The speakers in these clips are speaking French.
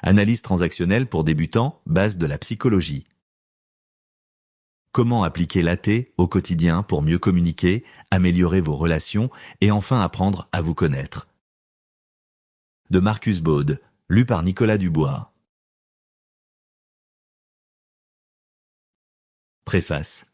Analyse transactionnelle pour débutants, base de la psychologie. Comment appliquer l'AT au quotidien pour mieux communiquer, améliorer vos relations et enfin apprendre à vous connaître. De Marcus Baude, lu par Nicolas Dubois. Préface.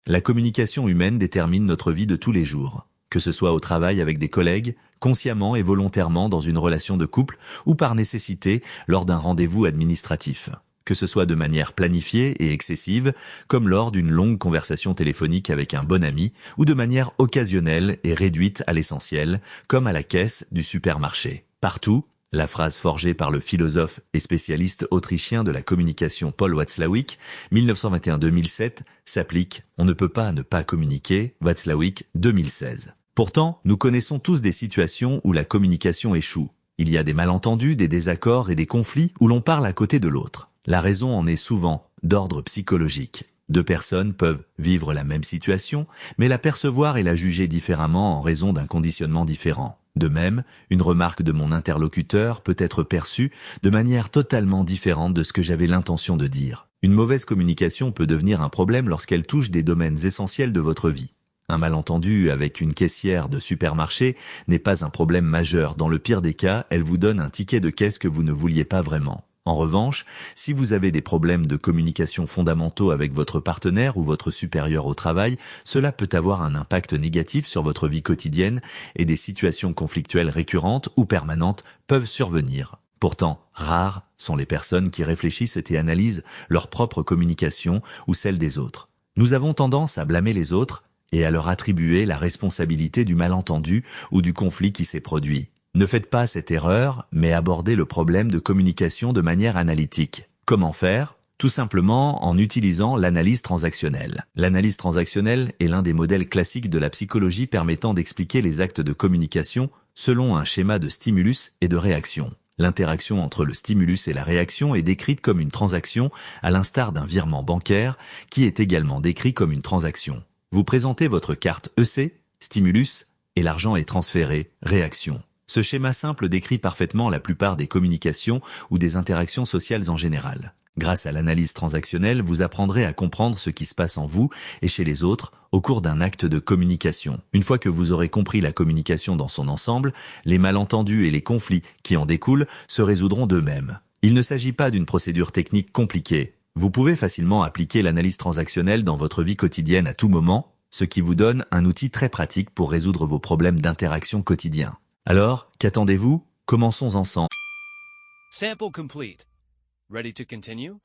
La communication humaine détermine notre vie de tous les jours, que ce soit au travail avec des collègues, consciemment et volontairement dans une relation de couple ou par nécessité lors d'un rendez-vous administratif. Que ce soit de manière planifiée et excessive, comme lors d'une longue conversation téléphonique avec un bon ami, ou de manière occasionnelle et réduite à l'essentiel, comme à la caisse du supermarché. Partout, la phrase forgée par le philosophe et spécialiste autrichien de la communication Paul Watzlawick, 1921-2007, s'applique « On ne peut pas ne pas communiquer » Watzlawick, 2016. Pourtant, nous connaissons tous des situations où la communication échoue. Il y a des malentendus, des désaccords et des conflits où l'on parle à côté de l'autre. La raison en est souvent d'ordre psychologique. Deux personnes peuvent vivre la même situation, mais la percevoir et la juger différemment en raison d'un conditionnement différent. De même, une remarque de mon interlocuteur peut être perçue de manière totalement différente de ce que j'avais l'intention de dire. Une mauvaise communication peut devenir un problème lorsqu'elle touche des domaines essentiels de votre vie. Un malentendu avec une caissière de supermarché n'est pas un problème majeur. Dans le pire des cas, elle vous donne un ticket de caisse que vous ne vouliez pas vraiment. En revanche, si vous avez des problèmes de communication fondamentaux avec votre partenaire ou votre supérieur au travail, cela peut avoir un impact négatif sur votre vie quotidienne et des situations conflictuelles récurrentes ou permanentes peuvent survenir. Pourtant, rares sont les personnes qui réfléchissent et analysent leur propre communication ou celle des autres. Nous avons tendance à blâmer les autres et à leur attribuer la responsabilité du malentendu ou du conflit qui s'est produit. Ne faites pas cette erreur, mais abordez le problème de communication de manière analytique. Comment faire ? Tout simplement en utilisant l'analyse transactionnelle. L'analyse transactionnelle est l'un des modèles classiques de la psychologie permettant d'expliquer les actes de communication selon un schéma de stimulus et de réaction. L'interaction entre le stimulus et la réaction est décrite comme une transaction, à l'instar d'un virement bancaire, qui est également décrit comme une transaction. Vous présentez votre carte EC, stimulus, et l'argent est transféré, réaction. Ce schéma simple décrit parfaitement la plupart des communications ou des interactions sociales en général. Grâce à l'analyse transactionnelle, vous apprendrez à comprendre ce qui se passe en vous et chez les autres au cours d'un acte de communication. Une fois que vous aurez compris la communication dans son ensemble, les malentendus et les conflits qui en découlent se résoudront d'eux-mêmes. Il ne s'agit pas d'une procédure technique compliquée. Vous pouvez facilement appliquer l'analyse transactionnelle dans votre vie quotidienne à tout moment, ce qui vous donne un outil très pratique pour résoudre vos problèmes d'interaction quotidiens. Alors, qu'attendez-vous ? Commençons ensemble. Sample complete. Ready to continue?